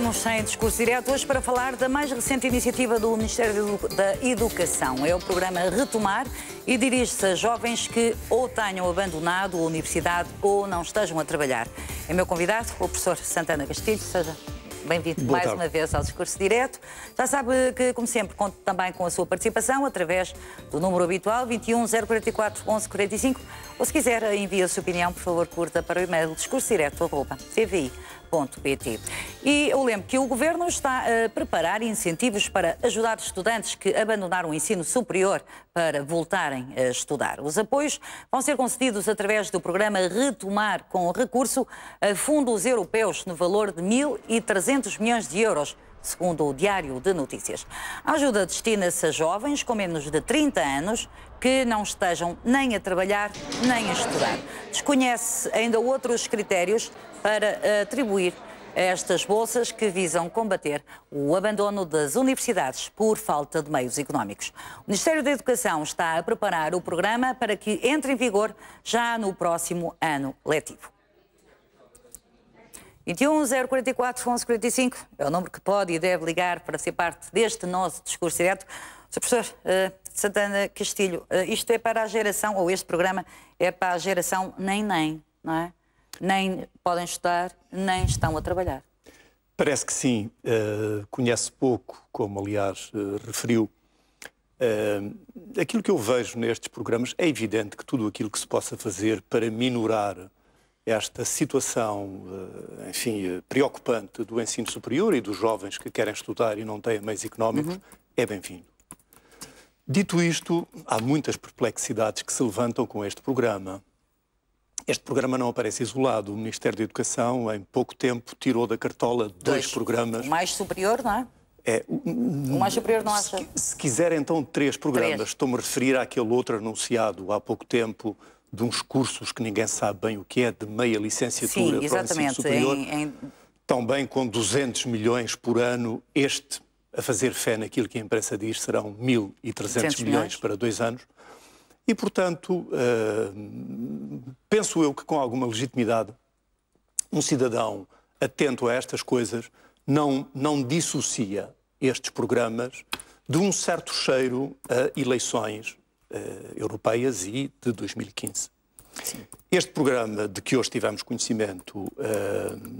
Estamos sem discurso direto hoje para falar da mais recente iniciativa do Ministério da Educação. É o programa Retomar e dirige-se a jovens que ou tenham abandonado a universidade ou não estejam a trabalhar. É meu convidado, o professor Santana Castilho. Seja bem-vindo mais uma vez ao Discurso Direto. Já sabe que, como sempre, conto também com a sua participação através do número habitual 21 044 11 45, ou se quiser envie a sua opinião, por favor, curta para o e-mail discursodireto@tvi.pt. E eu lembro que o Governo está a preparar incentivos para ajudar estudantes que abandonaram o ensino superior para voltarem a estudar. Os apoios vão ser concedidos através do programa Retomar, com recurso a fundos europeus no valor de 1.300 milhões de euros, segundo o Diário de Notícias. A ajuda destina-se a jovens com menos de 30 anos que não estejam nem a trabalhar nem a estudar. Desconhece ainda outros critérios para atribuir estas bolsas que visam combater o abandono das universidades por falta de meios económicos. O Ministério da Educação está a preparar o programa para que entre em vigor já no próximo ano letivo. 21 044 11 45 é o número que pode e deve ligar para ser parte deste nosso discurso direto. Sr. Professor Santana Castilho, isto é para a geração, ou este programa é para a geração nem, não é? Nem podem estudar, nem estão a trabalhar. Parece que sim. Conhece pouco, como aliás referiu. Aquilo que eu vejo nestes programas, é evidente que tudo aquilo que se possa fazer para minorar esta situação, enfim, preocupante do ensino superior e dos jovens que querem estudar e não têm meios económicos, é bem-vindo. Dito isto, há muitas perplexidades que se levantam com este programa. Este programa não aparece isolado. O Ministério da Educação, em pouco tempo, tirou da cartola dois programas. O mais superior, não é? O mais superior não acha? Se quiser, então, três programas. Estou-me a referir àquele outro anunciado há pouco tempo, de uns cursos que ninguém sabe bem o que é, de meia licenciatura. Sim, para o ensino superior. Também com 200 milhões por ano, este, a fazer fé naquilo que a imprensa diz, serão 1.300 milhões para 2 anos. E, portanto, penso eu que com alguma legitimidade, um cidadão atento a estas coisas não dissocia estes programas de um certo cheiro a eleições europeias e de 2015. Sim. Este programa de que hoje tivemos conhecimento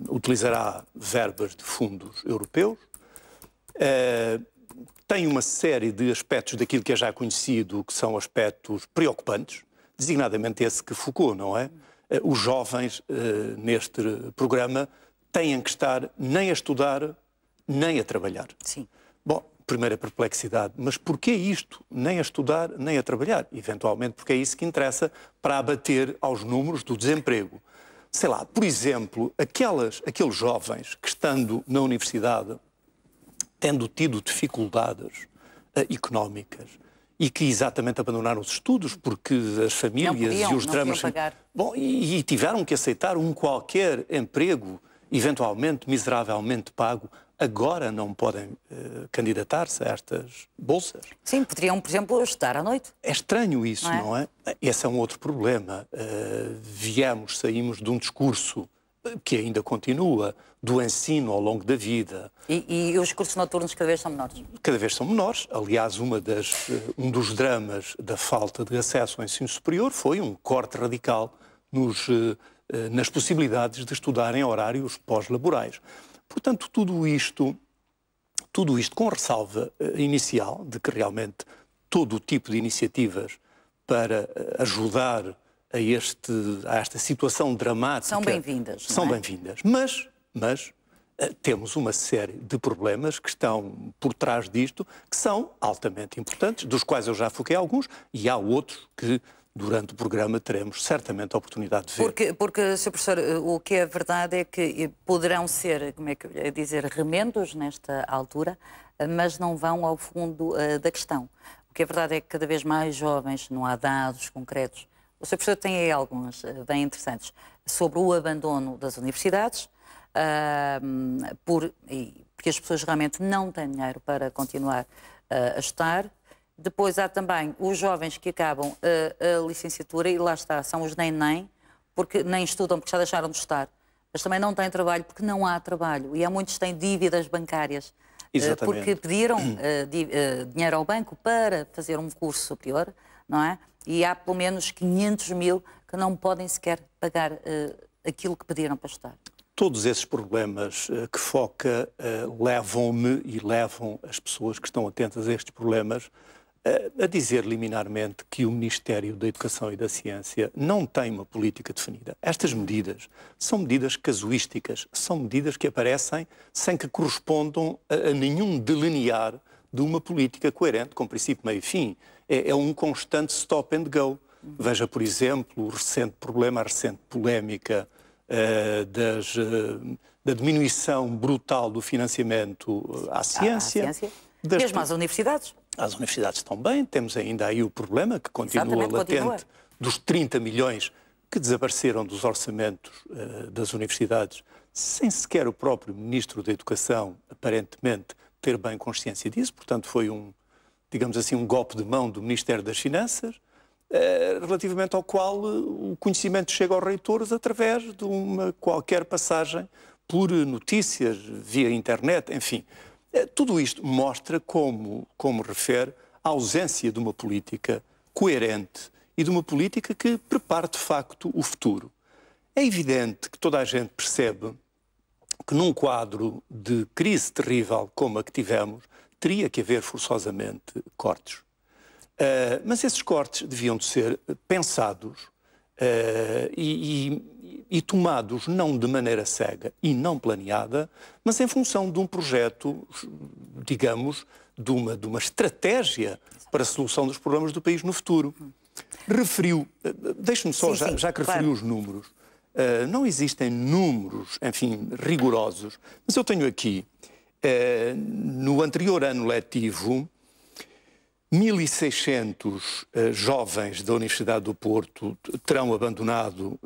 utilizará verbas de fundos europeus, tem uma série de aspectos daquilo que é já conhecido, que são aspectos preocupantes, designadamente esse que Foucault, não é? Os jovens neste programa têm que estar nem a estudar, nem a trabalhar. Sim. Bom, primeira perplexidade, mas porquê isto? Nem a estudar, nem a trabalhar? Eventualmente porque é isso que interessa para abater aos números do desemprego. Sei lá, por exemplo, aqueles jovens que, estando na universidade, tendo tido dificuldades económicas e que exatamente abandonaram os estudos porque as famílias e os dramas... Bom, e tiveram que aceitar um qualquer emprego, eventualmente miseravelmente pago, agora não podem candidatar-se a estas bolsas. Sim, poderiam, por exemplo, estudar à noite. É estranho isso, não é? Esse é um outro problema. Saímos de um discurso que ainda continua, do ensino ao longo da vida. E os cursos noturnos cada vez são menores? Cada vez são menores. Aliás, um dos dramas da falta de acesso ao ensino superior foi um corte radical nas possibilidades de estudar em horários pós-laborais. Portanto, tudo isto com ressalva inicial de que realmente todo o tipo de iniciativas para ajudar a esta situação dramática... São bem-vindas, São bem-vindas. Mas temos uma série de problemas que estão por trás disto, que são altamente importantes, dos quais eu já foquei alguns, e há outros que durante o programa teremos certamente a oportunidade de ver. Porque, Sr. Professor, o que é verdade é que poderão ser, como é que eu ia dizer, remendos nesta altura, mas não vão ao fundo da questão. O que é verdade é que cada vez mais jovens, não há dados concretos. O Sr. Professor tem aí alguns bem interessantes sobre o abandono das universidades, porque as pessoas realmente não têm dinheiro para continuar a estudar. Depois há também os jovens que acabam a licenciatura e lá está, são os nem, porque nem estudam, porque já deixaram de estudar, mas também não têm trabalho porque não há trabalho. E há muitos que têm dívidas bancárias. Exatamente. Porque pediram dinheiro ao banco para fazer um curso superior, não é? E há pelo menos 500 mil que não podem sequer pagar aquilo que pediram para estudar. Todos esses problemas que foca levam-me e levam as pessoas que estão atentas a estes problemas a dizer liminarmente que o Ministério da Educação e da Ciência não tem uma política definida. Estas medidas são medidas casuísticas, são medidas que aparecem sem que correspondam a nenhum delinear de uma política coerente, com princípio, meio e fim. É um constante stop and go. Veja, por exemplo, o recente problema, a recente polémica da diminuição brutal do financiamento à ciência. Mesmo às universidades. As universidades estão bem, temos ainda aí o problema que continua latente dos 30 milhões que desapareceram dos orçamentos das universidades, sem sequer o próprio Ministro da Educação, aparentemente, ter bem consciência disso. Portanto, foi digamos assim, um golpe de mão do Ministério das Finanças, relativamente ao qual o conhecimento chega aos reitores através de uma qualquer passagem por notícias, via internet, enfim. Tudo isto mostra, como refere, a ausência de uma política coerente e de uma política que prepare, de facto, o futuro. É evidente que toda a gente percebe que num quadro de crise terrível como a que tivemos, teria que haver forçosamente cortes. Mas esses cortes deviam de ser pensados e tomados não de maneira cega e não planeada, mas em função de um projeto, digamos, de uma estratégia para a solução dos problemas do país no futuro. Referiu, deixe-me só, já que referiu os números, não existem números, enfim, rigorosos, mas eu tenho aqui, no anterior ano letivo, 1.600 jovens da Universidade do Porto terão abandonado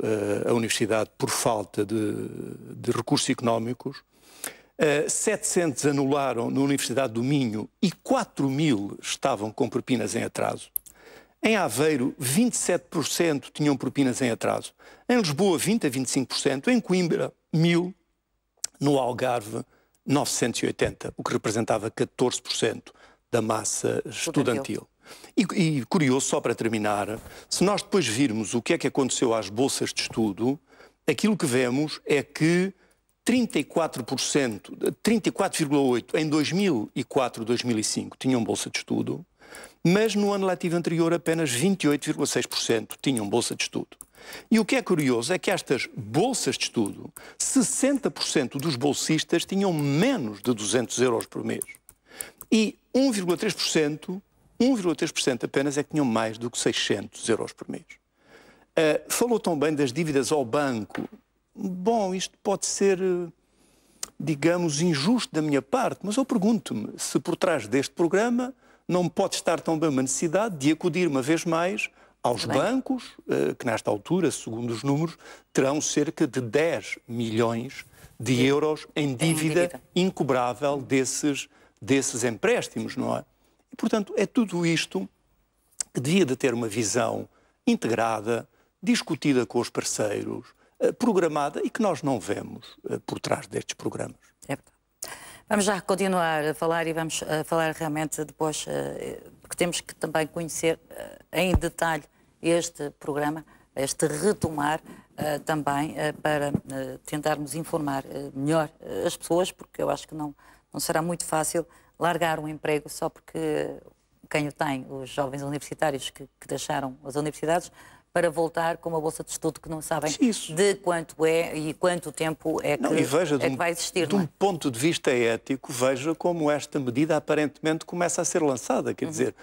a universidade por falta de recursos económicos, 700 anularam na Universidade do Minho e 4.000 estavam com propinas em atraso. Em Aveiro, 27% tinham propinas em atraso. Em Lisboa, 20% a 25%. Em Coimbra, 1.000. No Algarve, 980, o que representava 14% da massa estudantil. E curioso, só para terminar, se nós depois virmos o que é que aconteceu às bolsas de estudo, aquilo que vemos é que 34,8% em 2004-2005 tinham bolsa de estudo, mas no ano letivo anterior apenas 28,6% tinham bolsa de estudo. E o que é curioso é que estas bolsas de estudo, 60% dos bolsistas tinham menos de 200 euros por mês. E 1,3% apenas é que tinham mais do que 600 euros por mês. Falou também das dívidas ao banco. Bom, isto pode ser, digamos, injusto da minha parte, mas eu pergunto-me se por trás deste programa não pode estar também uma necessidade de acudir uma vez mais aos bancos, que nesta altura, segundo os números, terão cerca de 10 milhões de euros em dívida incobrável desses empréstimos, não é? E, portanto, é tudo isto que devia de ter uma visão integrada, discutida com os parceiros, programada e que nós não vemos por trás destes programas. É verdade. Vamos já continuar a falar e vamos falar realmente depois, porque temos que também conhecer em detalhe este programa, este retomar também para tentarmos informar melhor as pessoas, porque eu acho que não será muito fácil largar um emprego só porque quem o tem, os jovens universitários que deixaram as universidades, para voltar com uma bolsa de estudo que não sabem de quanto é e quanto tempo é que vai existir. De um ponto de vista ético, veja como esta medida aparentemente começa a ser lançada. Quer dizer,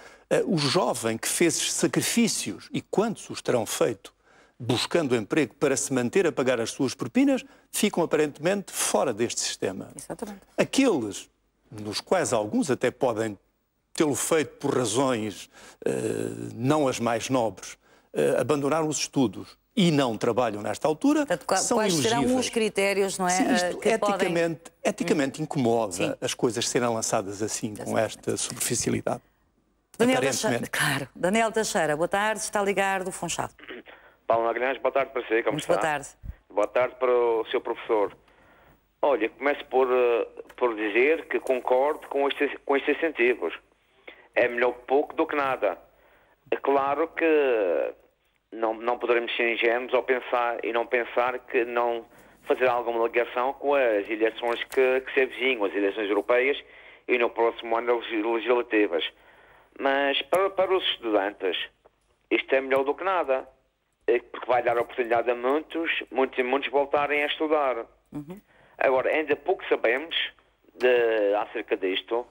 o jovem que fez sacrifícios, e quantos os terão feito, buscando emprego para se manter a pagar as suas propinas, ficam aparentemente fora deste sistema. Exatamente. Aqueles nos quais alguns até podem tê-lo feito por razões não as mais nobres, abandonaram os estudos e não trabalham nesta altura, são quais elegíveis. serão os critérios, não é? Sim, isto eticamente incomoda as coisas serem lançadas assim, com esta superficialidade. Daniel Teixeira, boa tarde, está a ligar do Funchal. Paulo Magalhães, boa tarde para si, como está? Boa tarde. Boa tarde para o seu professor. Olha, começo por dizer que concordo com estes incentivos. É melhor pouco do que nada. É claro que não poderemos ser ingênuos ao pensar que não fazer alguma ligação com as eleições que se avizinham, as eleições europeias e no próximo ano legislativas. Mas para os estudantes, isto é melhor do que nada, porque vai dar a oportunidade a muitos voltarem a estudar. Agora, ainda pouco sabemos acerca disto,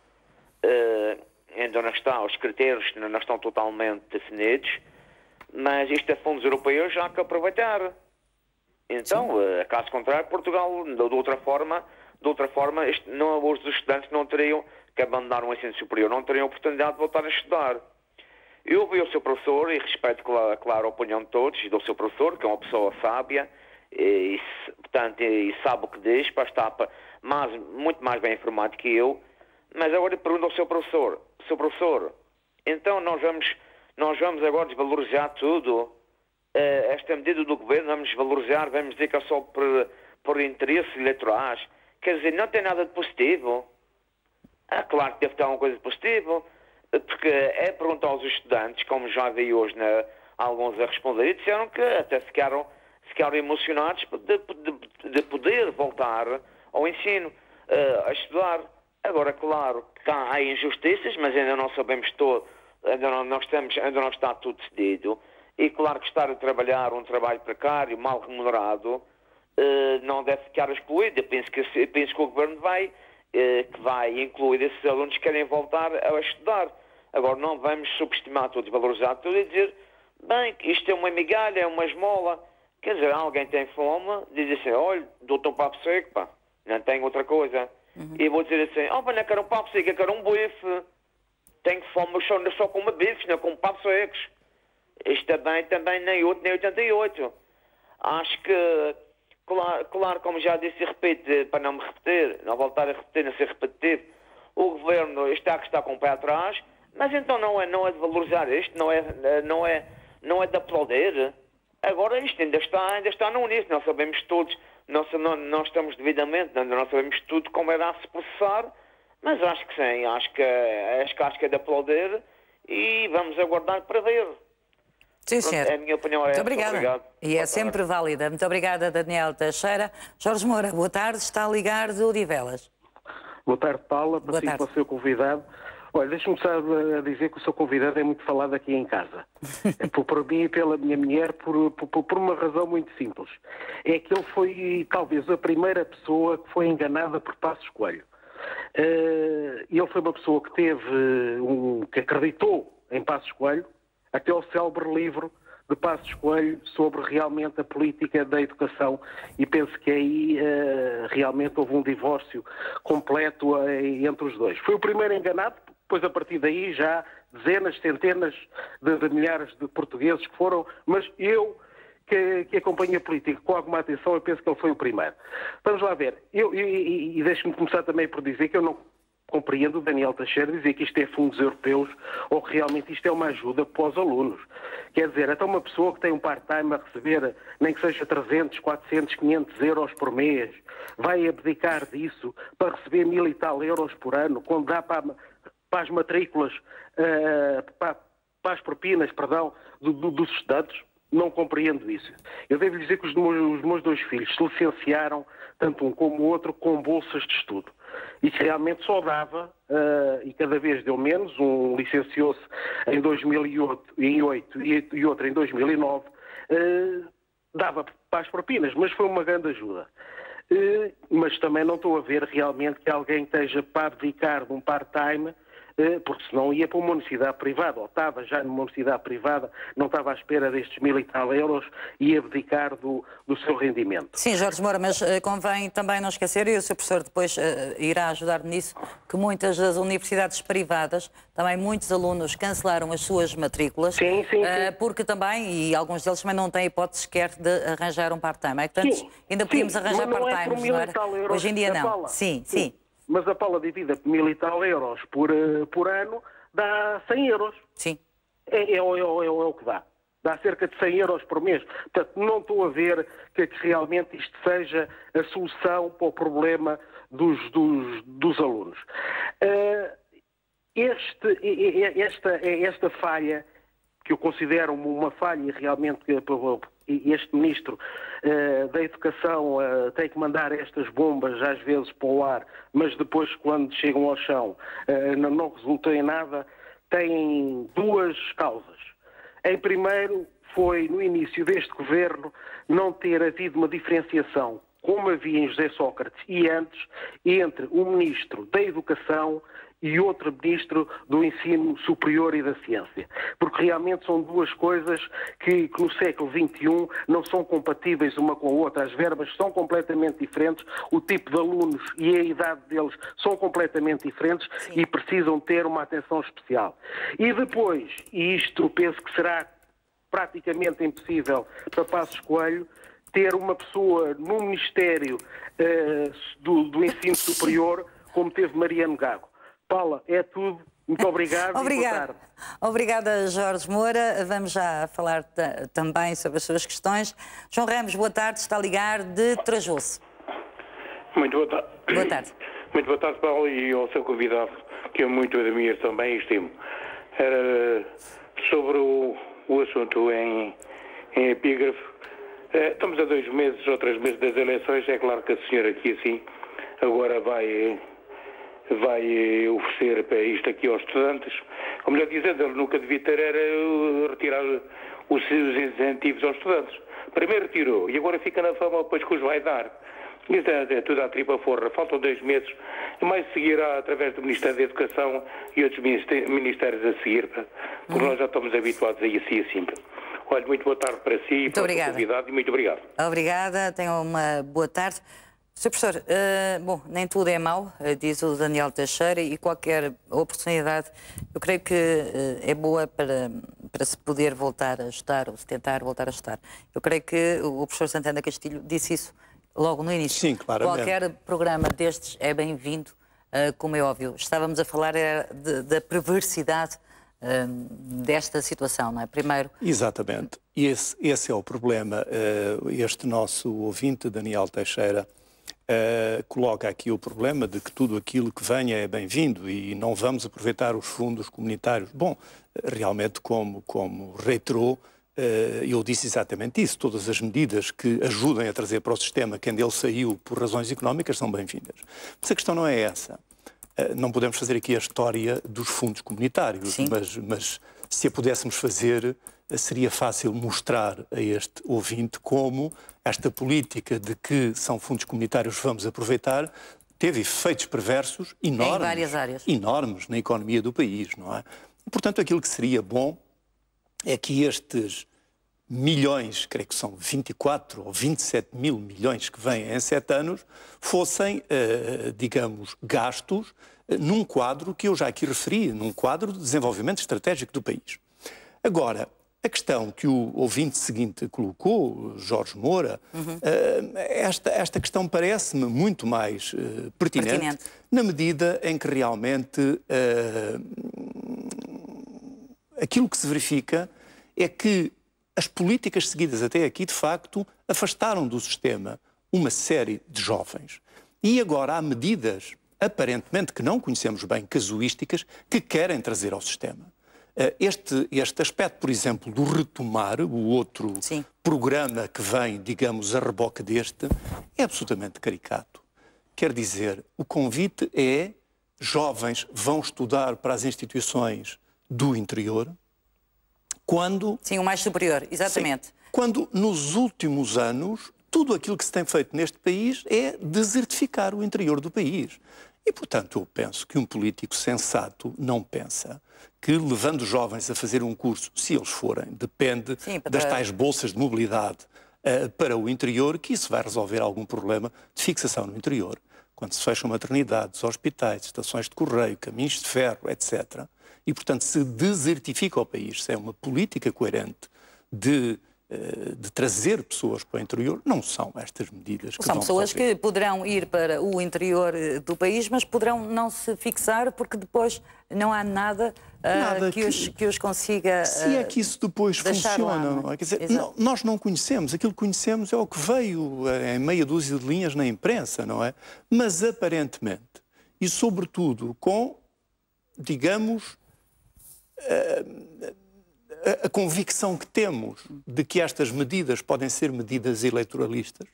ainda não está, os critérios não estão totalmente definidos, mas isto é fundos europeus, já há que aproveitar. Então, caso contrário, Portugal, de outra forma os estudantes não teriam que abandonar o ensino superior, não teriam oportunidade de voltar a estudar. Eu ouvi o seu professor e respeito, claro, a opinião de todos, e do seu professor, que é uma pessoa sábia, e sabe o que diz, está muito mais bem informado que eu. Mas agora pergunto ao seu professor, então nós vamos agora desvalorizar tudo? Esta medida do governo vamos desvalorizar, vamos dizer que é só por interesses eleitorais? Quer dizer, não tem nada de positivo. Claro que deve ter alguma coisa de positivo, porque é perguntar aos estudantes, como já vi hoje alguns a responder, e disseram que até ficaram emocionados de poder voltar ao ensino, a estudar. Agora, claro, que há injustiças, mas ainda não sabemos todo, ainda não está tudo decidido. E claro que estar a trabalhar um trabalho precário, mal remunerado, não deve ficar excluído. Eu penso que o Governo vai incluir esses alunos que querem voltar a estudar. Agora, não vamos subestimar tudo, desvalorizar tudo e dizer, bem, isto é uma migalha, é uma esmola. Quer dizer, alguém tem fome, diz assim, olha, dou-te um papo seco, pá, não tenho outra coisa. E eu vou dizer assim, não quero um papo seco, eu quero um bife. Tenho fome, mas só como bifes, não como papos secos. Isto também nem 8, nem 88. Acho que, claro, como já disse e repito, para não me repetir, não voltar a repetir, não ser repetitivo, o Governo está com o pé atrás, mas então não é de valorizar isto, não é de aplaudir. Agora isto ainda está no início, nós sabemos todos, nós estamos devidamente, não sabemos tudo como irá se processar, mas acho que sim, acho que é de aplaudir e vamos aguardar para ver. Sim, senhor. A minha opinião é muito essa. obrigada. Obrigado. E é sempre válida. Muito obrigada, Daniel Teixeira. Jorge Moura, boa tarde. Está a ligar de Odivelas. Boa tarde, Paula. Para si e para o seu convidado. Olha, deixe-me só dizer que o seu convidado é muito falado aqui em casa. Por mim e pela minha mulher, por uma razão muito simples. É que ele foi, talvez, a primeira pessoa que foi enganada por Passos Coelho. Ele foi uma pessoa que que acreditou em Passos Coelho, até o célebre livro de Passos Coelho sobre realmente a política da educação, e penso que aí realmente houve um divórcio completo entre os dois. Foi o primeiro enganado, depois a partir daí já dezenas, centenas de milhares de portugueses que foram, mas eu que acompanho a política com alguma atenção, eu penso que ele foi o primeiro. Vamos lá ver, e deixe-me começar também por dizer que eu não compreendo o Daniel Teixeira dizer que isto é fundos europeus ou que realmente isto é uma ajuda para os alunos. Quer dizer, até uma pessoa que tem um part-time a receber, nem que seja 300, 400, 500 euros por mês, vai abdicar disso para receber 1000 e tal euros por ano, quando dá para as matrículas, para as propinas, perdão, dos estudantes? Não compreendo isso. Eu devo dizer que os meus dois filhos se licenciaram, tanto um como o outro, com bolsas de estudo. E que realmente só dava, e cada vez deu menos, um licenciou-se em 2008 e outro em 2009, dava para as propinas, mas foi uma grande ajuda. Mas também não estou a ver realmente que alguém esteja para abdicar de um part-time, porque senão ia para uma universidade privada, ou estava já numa universidade privada, não estava à espera destes 1000 e tal euros e abdicar do seu rendimento. Sim, Jorge Moura, mas convém também não esquecer, e o Sr. Professor depois irá ajudar-me nisso, que muitas das universidades privadas, também muitos alunos cancelaram as suas matrículas, sim. Porque também, e alguns deles também não têm hipótese sequer de arranjar um part-time. Portanto, ainda podíamos arranjar part-times, não era? Hoje em dia não. Paula. Sim. Mas a Paula divida por 1000 e tal euros por ano dá 100 euros. Sim. É o que dá. Dá cerca de 100 euros por mês. Portanto, não estou a ver que realmente isto seja a solução para o problema dos alunos. Esta falha, que eu considero uma falha e realmente este Ministro da Educação tem que mandar estas bombas às vezes para o ar, mas depois quando chegam ao chão não resultou em nada, tem duas causas. Em primeiro, foi no início deste governo não ter havido uma diferenciação, como havia em José Sócrates e antes, entre o Ministro da Educação e outro Ministro do Ensino Superior e da Ciência. Porque realmente são duas coisas que no século XXI não são compatíveis uma com a outra. As verbas são completamente diferentes, o tipo de alunos e a idade deles são completamente diferentes. Sim. E precisam ter uma atenção especial. E depois, e isto penso que será praticamente impossível para Passos Coelho, ter uma pessoa no Ministério do Ensino Superior como teve Mariano Gago. Paula, é tudo. Muito obrigado. Obrigada. Obrigada, Jorge Moura. Vamos já falar também sobre as suas questões. João Ramos, boa tarde. Está a ligar de Trajoso. Muito boa tarde. Boa tarde. Muito boa tarde, Paulo, e ao seu convidado, que eu muito admiro também e estimo. Era sobre o assunto em epígrafe. Estamos a 2 meses ou 3 meses das eleições. É claro que a senhora aqui assim agora vai oferecer para isto aqui aos estudantes. Como melhor dizendo, ele nunca devia ter era retirar os incentivos aos estudantes. Primeiro retirou e agora fica na fama depois que os vai dar. Isso é tudo à tripa forra. Faltam 2 meses. Mais seguirá através do Ministério da Educação e outros ministérios a seguir, porque nós já estamos habituados a isso e assim. Olha, muito boa tarde para si e para a sua convidado e muito obrigado. Obrigada, tenham uma boa tarde. Sr. Professor, bom, nem tudo é mau, diz o Daniel Teixeira, e qualquer oportunidade, eu creio que é boa para se poder voltar a estudar, ou se tentar voltar a estudar. Eu creio que o professor Santana Castilho disse isso logo no início. Sim, claramente. Qualquer programa destes é bem-vindo, como é óbvio. Estávamos a falar da perversidade desta situação, não é? Primeiro... Exatamente. E esse é o problema. Este nosso ouvinte, Daniel Teixeira, coloca aqui o problema de que tudo aquilo que venha é bem-vindo e não vamos aproveitar os fundos comunitários. Bom, realmente, como reiterou, eu disse exatamente isso. Todas as medidas que ajudem a trazer para o sistema quem dele saiu por razões económicas são bem-vindas. Mas a questão não é essa. Não podemos fazer aqui a história dos fundos comunitários, mas se a pudéssemos fazer, seria fácil mostrar a este ouvinte como esta política de que são fundos comunitários vamos aproveitar teve efeitos perversos enormes, em várias áreas, enormes na economia do país, não é? E, portanto, aquilo que seria bom é que estes milhões, creio que são 24 ou 27 mil milhões que vêm em 7 anos, fossem, digamos, gastos num quadro que eu já aqui referi, num quadro de desenvolvimento estratégico do país. Agora, a questão que o ouvinte seguinte colocou, Jorge Moura, esta questão parece-me muito mais pertinente na medida em que realmente aquilo que se verifica é que as políticas seguidas até aqui, de facto, afastaram do sistema uma série de jovens. E agora há medidas, aparentemente que não conhecemos bem, casuísticas, que querem trazer ao sistema. Este aspecto, por exemplo, do retomar, o outro programa que vem, digamos, a reboque deste, é absolutamente caricato. Quer dizer, o convite é jovens vão estudar para as instituições do interior, quando... Sim, o mais superior, exatamente. Sim, quando nos últimos anos tudo aquilo que se tem feito neste país é desertificar o interior do país. E, portanto, eu penso que um político sensato não pensa que, levando jovens a fazer um curso, se eles forem, depende das tais bolsas de mobilidade para o interior, que isso vai resolver algum problema de fixação no interior. Quando se fecham maternidades, hospitais, estações de correio, caminhos de ferro, etc. E, portanto, se desertifica o país, se é uma política coerente de de trazer pessoas para o interior, não são estas medidas que são vão pessoas resolver. que poderão ir para o interior do país, mas poderão não se fixar porque depois não há nada, que os consiga se é que isso depois funciona, lá, não é? Quer dizer, nós não conhecemos. Aquilo que conhecemos é o que veio em meia dúzia de linhas na imprensa, não é? Mas aparentemente, e sobretudo com, digamos, a convicção que temos de que estas medidas podem ser medidas eleitoralistas,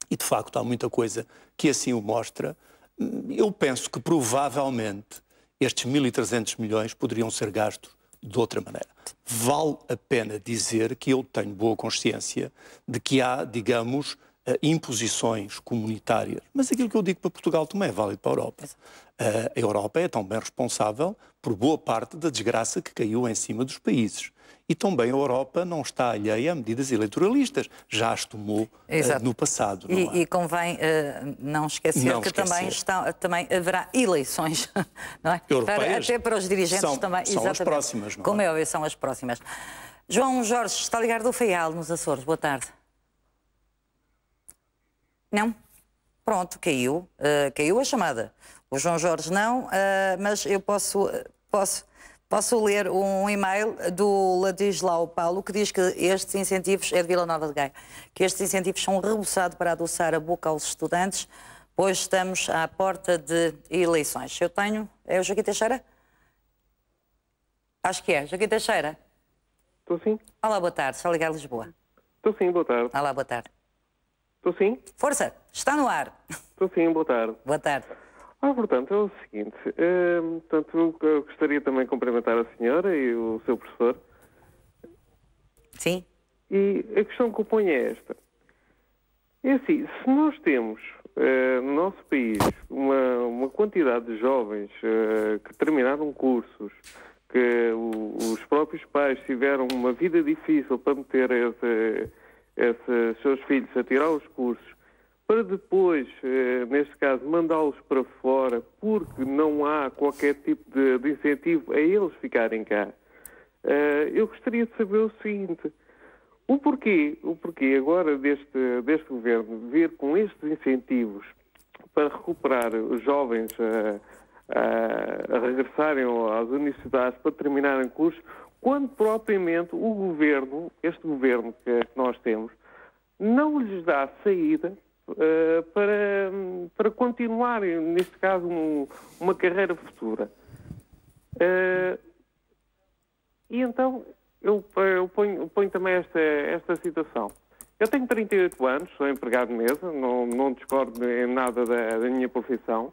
e de facto há muita coisa que assim o mostra, eu penso que provavelmente estes 1.300 milhões poderiam ser gastos de outra maneira. Vale a pena dizer que eu tenho boa consciência de que há, digamos, imposições comunitárias. Mas aquilo que eu digo para Portugal também é válido para a Europa. A Europa é também responsável por boa parte da desgraça que caiu em cima dos países. E também a Europa não está alheia a medidas eleitoralistas. Já as tomou no passado. Não é? E convém não esquecer que também haverá eleições, não é? Europeias, até para os dirigentes também. São as próximas, não é? Como é óbvio, são as próximas. João Jorge está ligado do Faial, nos Açores. Boa tarde. Não? Pronto, caiu a chamada. O João Jorge não, mas eu posso ler um e-mail do Ladislau Paulo que diz que estes incentivos, é de Vila Nova de Gaia, que estes incentivos são um rebuçado para adoçar a boca aos estudantes, pois estamos à porta de eleições. Eu tenho... É o Joaquim Teixeira? Acho que é. Joaquim Teixeira? Estou sim. Olá, boa tarde. Está ligado a Lisboa. Estou sim, boa tarde. Olá, boa tarde. Estou sim? Força, está no ar. Estou sim, boa tarde. Boa tarde. Portanto, é o seguinte, eu gostaria também de cumprimentar a senhora e o seu professor. Sim. E a questão que eu ponho é esta. É assim, se nós temos no nosso país uma quantidade de jovens que terminaram cursos, que os próprios pais tiveram uma vida difícil para meter esses seus filhos a tirar os cursos, para depois, neste caso, mandá-los para fora, porque não há qualquer tipo de incentivo a eles ficarem cá. Eu gostaria de saber o seguinte, o porquê agora deste governo vir com estes incentivos para recuperar os jovens a regressarem às universidades para terminarem cursos, quando propriamente o governo, este governo que nós temos, não lhes dá saída para continuarem, neste caso, uma carreira futura. E então, eu ponho também esta situação. Eu tenho 38 anos, sou empregado de mesa, não discordo em nada da minha profissão.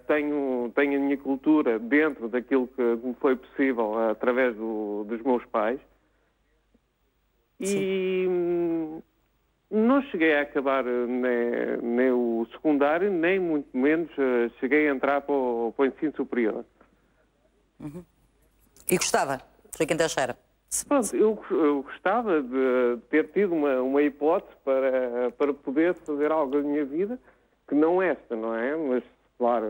Tenho a minha cultura dentro daquilo que me foi possível através dos meus pais. E não cheguei a acabar nem o secundário, nem muito menos cheguei a entrar para o ensino superior. Uhum. E gostava, Joaquim Teixeira? Pronto, eu gostava de ter tido uma hipótese para poder fazer algo da minha vida, que não esta, não é? Mas, claro,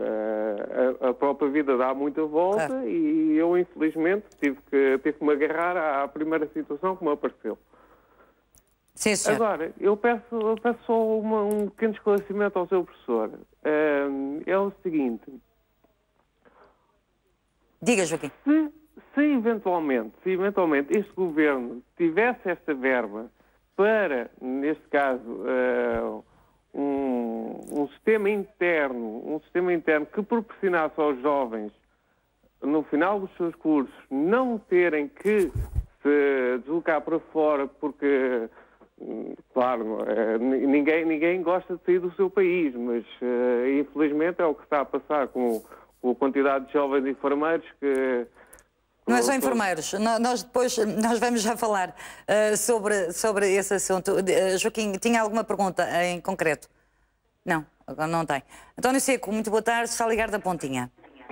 a própria vida dá muita volta e eu, infelizmente, tive que me agarrar à primeira situação que me apareceu. Sim, senhor. Agora, eu peço só um pequeno esclarecimento ao seu professor. É o seguinte... Diga, Joaquim. Se eventualmente este governo tivesse esta verba para, neste caso, um sistema interno que proporcionasse aos jovens, no final dos seus cursos, não terem que se deslocar para fora, porque, claro, ninguém gosta de sair do seu país, mas infelizmente é o que está a passar com a quantidade de jovens enfermeiros que... Não é só enfermeiros, nós vamos já falar sobre esse assunto. Joaquim, tinha alguma pergunta em concreto? Não, não tem. António Seco, muito boa tarde, está a ligar da Pontinha.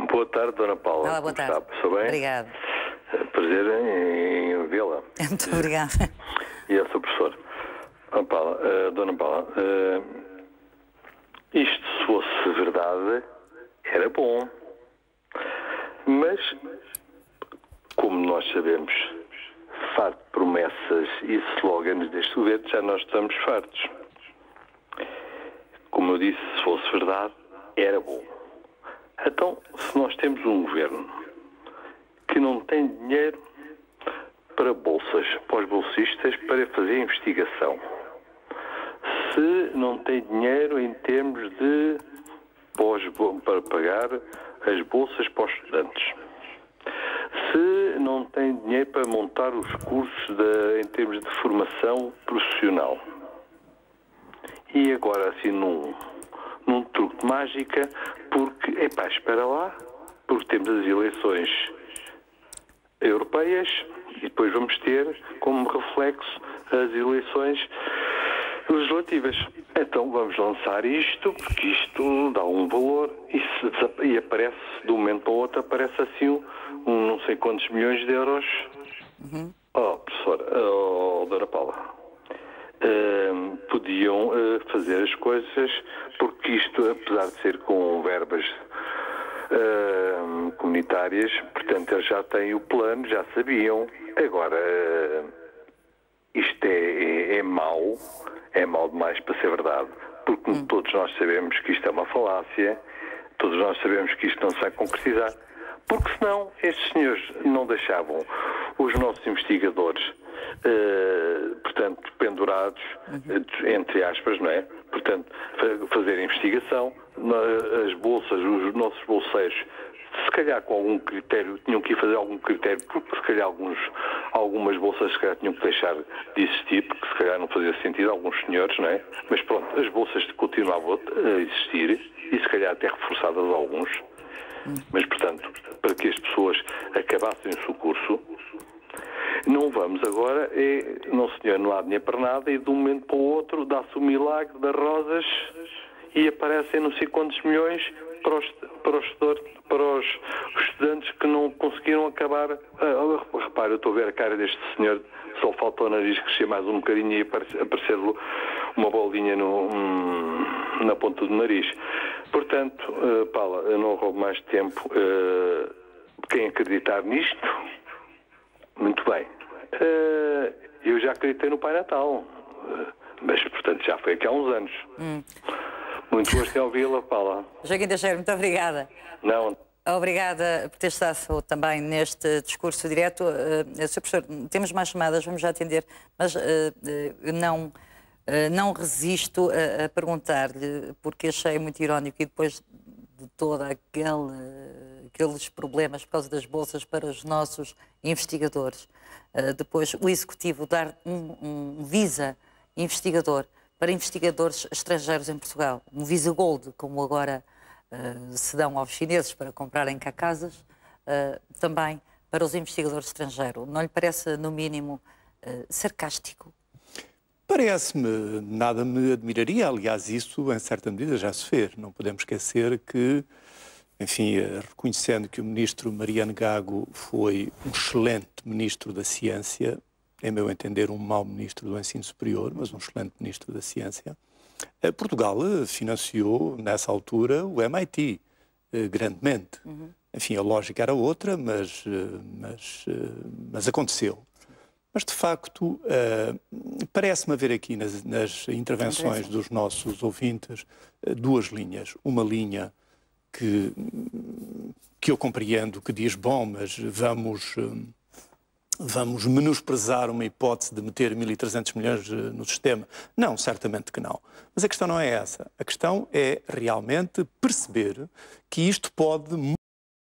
Boa tarde, Dona Paula. Olá, boa tarde. Está bem? Obrigada. Prazer em vê-la. Muito obrigada. E a sua professora. Dona Paula, isto se fosse verdade era bom, mas como nós sabemos, farto de promessas e slogans deste governo, já nós estamos fartos. Como eu disse, se fosse verdade, era bom. Então, se nós temos um governo que não tem dinheiro para bolsas, para os bolsistas, para fazer investigação, se não tem dinheiro em termos de para pagar as bolsas para os estudantes, se não tem dinheiro para montar os cursos em termos de formação profissional, e agora assim num truque de mágica, porque, espera lá, porque temos as eleições europeias e depois vamos ter como reflexo as eleições legislativas. Então vamos lançar isto, porque isto dá um valor e aparece, de um momento para o outro, aparece assim um não sei quantos milhões de euros. Professora, Dona Paula, podiam fazer as coisas, porque isto, apesar de ser com verbas comunitárias, portanto eles já têm o plano, já sabiam. Agora, isto é mau demais para ser verdade, porque todos nós sabemos que isto é uma falácia, todos nós sabemos que isto não se vai concretizar, porque senão estes senhores não deixavam os nossos investigadores, portanto, pendurados, entre aspas, não é? Portanto, fazer investigação, as bolsas, os nossos bolseiros, se calhar com algum critério, tinham que ir fazer algum critério, porque se calhar algumas bolsas se calhar tinham que deixar de existir, porque se calhar não fazia sentido, alguns senhores, não é? Mas pronto, as bolsas continuavam a existir, e se calhar até reforçadas alguns, mas portanto, para que as pessoas acabassem o seu curso, não vamos agora, não senhor, não há dinheiro para nada, e de um momento para o outro dá-se o milagre das rosas e aparecem não sei quantos milhões para os estudantes que não conseguiram acabar. Repare, eu estou a ver a cara deste senhor, só falta o nariz crescer mais um bocadinho e aparecer-lhe uma bolinha na ponta do nariz. Portanto, Paula, eu não roubo mais tempo. Quem acreditar nisto, muito bem. Eu já acreditei no Pai Natal, mas, portanto, já foi aqui há uns anos. Muito gosto em ouvi-la, Paula. Joaquim Teixeira, muito obrigada. Não. Obrigada por ter estado também neste discurso direto. Sr. Professor, temos mais chamadas, vamos já atender, mas não resisto a perguntar-lhe, porque achei muito irónico, e depois de toda aqueles problemas por causa das bolsas para os nossos investigadores, depois o Executivo dar um Visa investigador para investigadores estrangeiros em Portugal, um Visa Gold, como agora se dão aos chineses para comprarem cá casas, também para os investigadores estrangeiros. Não lhe parece, no mínimo, sarcástico? Parece-me, nada me admiraria. Aliás, isso, em certa medida, já se fez. Não podemos esquecer que, enfim, reconhecendo que o ministro Mariano Gago foi um excelente ministro da Ciência, em meu entender, um mau ministro do Ensino Superior, mas um excelente ministro da Ciência, Portugal financiou, nessa altura, o MIT, grandemente. Enfim, a lógica era outra, mas aconteceu. Mas, de facto, parece-me haver aqui nas intervenções dos nossos ouvintes duas linhas. Uma linha que eu compreendo, que diz, bom, mas vamos menosprezar uma hipótese de meter 1.300 milhões no sistema. Não, certamente que não. Mas a questão não é essa. A questão é realmente perceber que isto pode